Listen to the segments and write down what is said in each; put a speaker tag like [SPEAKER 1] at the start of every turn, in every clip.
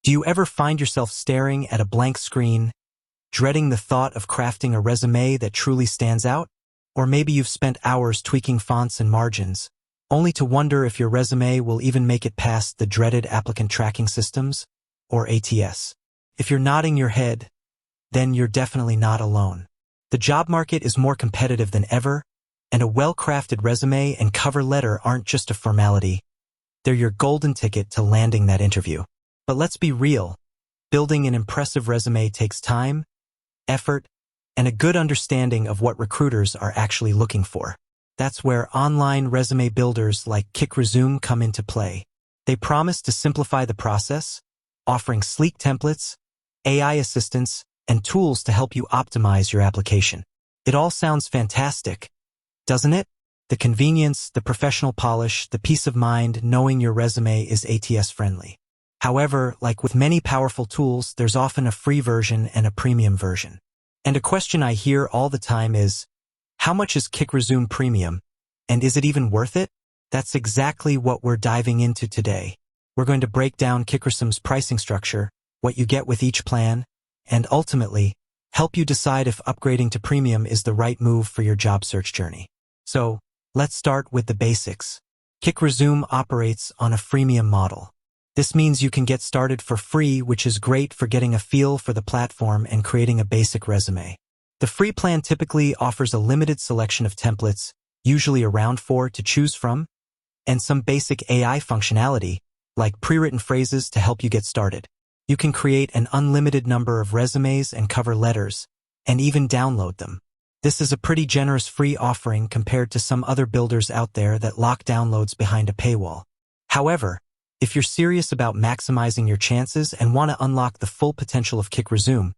[SPEAKER 1] Do you ever find yourself staring at a blank screen, dreading the thought of crafting a resume that truly stands out? Or maybe you've spent hours tweaking fonts and margins, only to wonder if your resume will even make it past the dreaded applicant tracking systems, or ATS. If you're nodding your head, then you're definitely not alone. The job market is more competitive than ever, and a well-crafted resume and cover letter aren't just a formality. They're your golden ticket to landing that interview. But let's be real. Building an impressive resume takes time, effort, and a good understanding of what recruiters are actually looking for. That's where online resume builders like kickresume come into play. They promise to simplify the process, offering sleek templates, AI assistance, and tools to help you optimize your application. It all sounds fantastic, doesn't it? The convenience, the professional polish, the peace of mind knowing your resume is ATS friendly. However, like with many powerful tools, there's often a free version and a premium version. And a question I hear all the time is, how much is kickresume Premium, and is it even worth it? That's exactly what we're diving into today. We're going to break down kickresume's pricing structure, what you get with each plan, and ultimately, help you decide if upgrading to Premium is the right move for your job search journey. So, let's start with the basics. Kickresume operates on a freemium model. This means you can get started for free, which is great for getting a feel for the platform and creating a basic resume. The free plan typically offers a limited selection of templates, usually around 4 to choose from, and some basic AI functionality, like pre-written phrases to help you get started. You can create an unlimited number of resumes and cover letters, and even download them. This is a pretty generous free offering compared to some other builders out there that lock downloads behind a paywall. However, if you're serious about maximizing your chances and want to unlock the full potential of kickresume,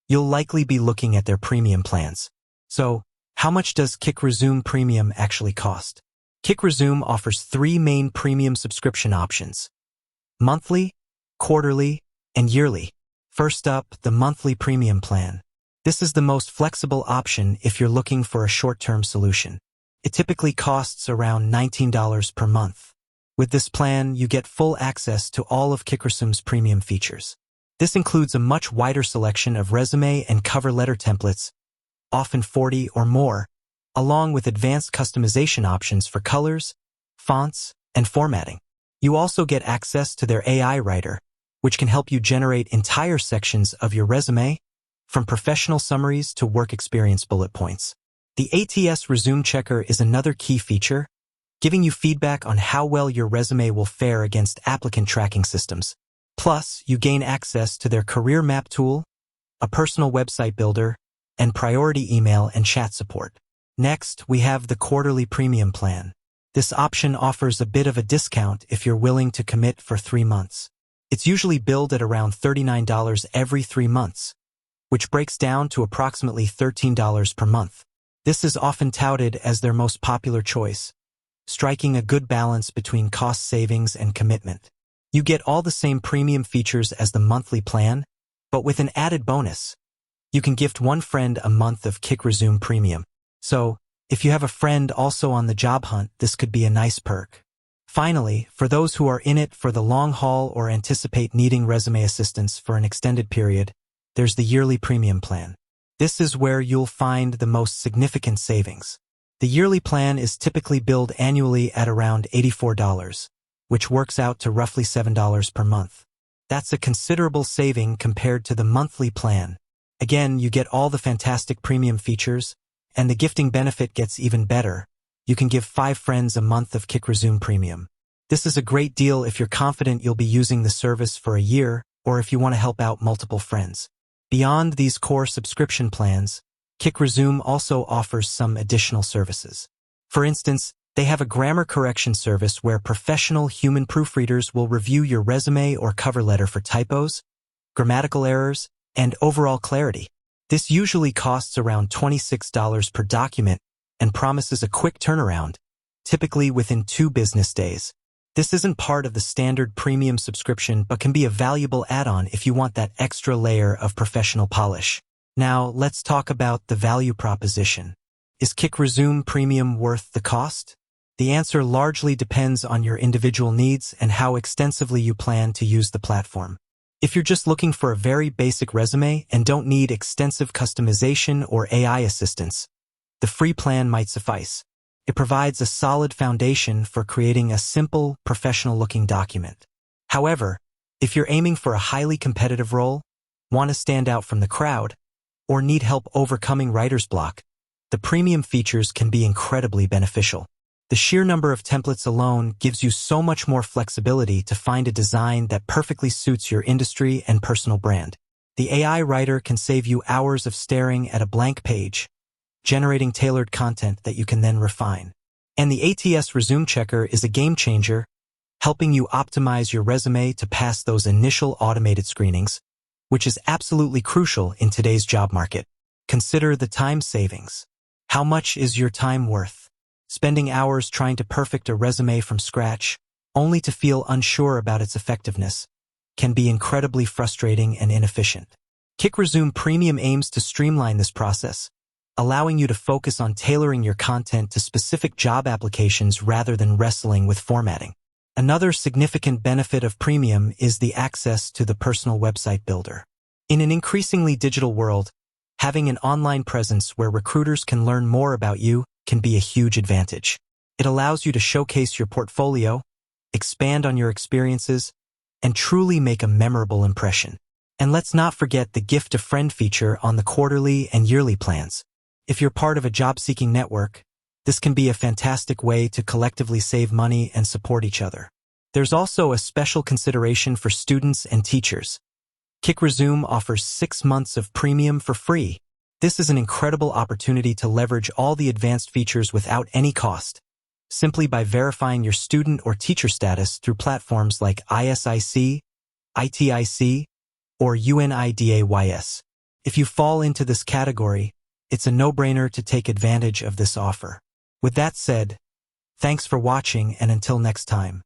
[SPEAKER 1] you'll likely be looking at their premium plans. So, how much does kickresume Premium actually cost? Kickresume offers 3 main premium subscription options: monthly, quarterly, and yearly. First up, the monthly premium plan. This is the most flexible option if you're looking for a short-term solution. It typically costs around $19 per month. With this plan, you get full access to all of kickresume's premium features. This includes a much wider selection of resume and cover letter templates, often 40 or more, along with advanced customization options for colors, fonts, and formatting. You also get access to their AI writer, which can help you generate entire sections of your resume, from professional summaries to work experience bullet points. The ATS Resume Checker is another key feature, giving you feedback on how well your resume will fare against applicant tracking systems. Plus, you gain access to their career map tool, a personal website builder, and priority email and chat support. Next, we have the quarterly premium plan. This option offers a bit of a discount if you're willing to commit for 3 months. It's usually billed at around $39 every 3 months, which breaks down to approximately $13 per month. This is often touted as their most popular choice, striking a good balance between cost savings and commitment. You get all the same premium features as the monthly plan, but with an added bonus. You can gift one friend a month of kickresume Premium. So, if you have a friend also on the job hunt, this could be a nice perk. Finally, for those who are in it for the long haul or anticipate needing resume assistance for an extended period, there's the yearly premium plan. This is where you'll find the most significant savings. The yearly plan is typically billed annually at around $84, which works out to roughly $7 per month. That's a considerable saving compared to the monthly plan. Again, you get all the fantastic premium features, and the gifting benefit gets even better. You can give 5 friends a month of kickresume Premium. This is a great deal if you're confident you'll be using the service for a year, or if you want to help out multiple friends. Beyond these core subscription plans, kickresume also offers some additional services. For instance, they have a grammar correction service where professional human proofreaders will review your resume or cover letter for typos, grammatical errors, and overall clarity. This usually costs around $26 per document and promises a quick turnaround, typically within 2 business days. This isn't part of the standard premium subscription but can be a valuable add-on if you want that extra layer of professional polish. Now, let's talk about the value proposition. Is kickresume Premium worth the cost? The answer largely depends on your individual needs and how extensively you plan to use the platform. If you're just looking for a very basic resume and don't need extensive customization or AI assistance, the free plan might suffice. It provides a solid foundation for creating a simple, professional-looking document. However, if you're aiming for a highly competitive role, want to stand out from the crowd, or need help overcoming writer's block, the premium features can be incredibly beneficial. The sheer number of templates alone gives you so much more flexibility to find a design that perfectly suits your industry and personal brand. The AI writer can save you hours of staring at a blank page, generating tailored content that you can then refine. And the ATS Resume Checker is a game changer, helping you optimize your resume to pass those initial automated screenings, which is absolutely crucial in today's job market. Consider the time savings. How much is your time worth? Spending hours trying to perfect a resume from scratch, only to feel unsure about its effectiveness, can be incredibly frustrating and inefficient. kickresume Premium aims to streamline this process, allowing you to focus on tailoring your content to specific job applications rather than wrestling with formatting. Another significant benefit of Premium is the access to the personal website builder. In an increasingly digital world, having an online presence where recruiters can learn more about you can be a huge advantage. It allows you to showcase your portfolio, expand on your experiences, and truly make a memorable impression. And let's not forget the Gift a Friend feature on the quarterly and yearly plans. If you're part of a job-seeking network, this can be a fantastic way to collectively save money and support each other. There's also a special consideration for students and teachers. kickresume offers 6 months of Premium for free. This is an incredible opportunity to leverage all the advanced features without any cost, simply by verifying your student or teacher status through platforms like ISIC, ITIC, or UNIDAYS. If you fall into this category, it's a no-brainer to take advantage of this offer. With that said, thanks for watching, and until next time.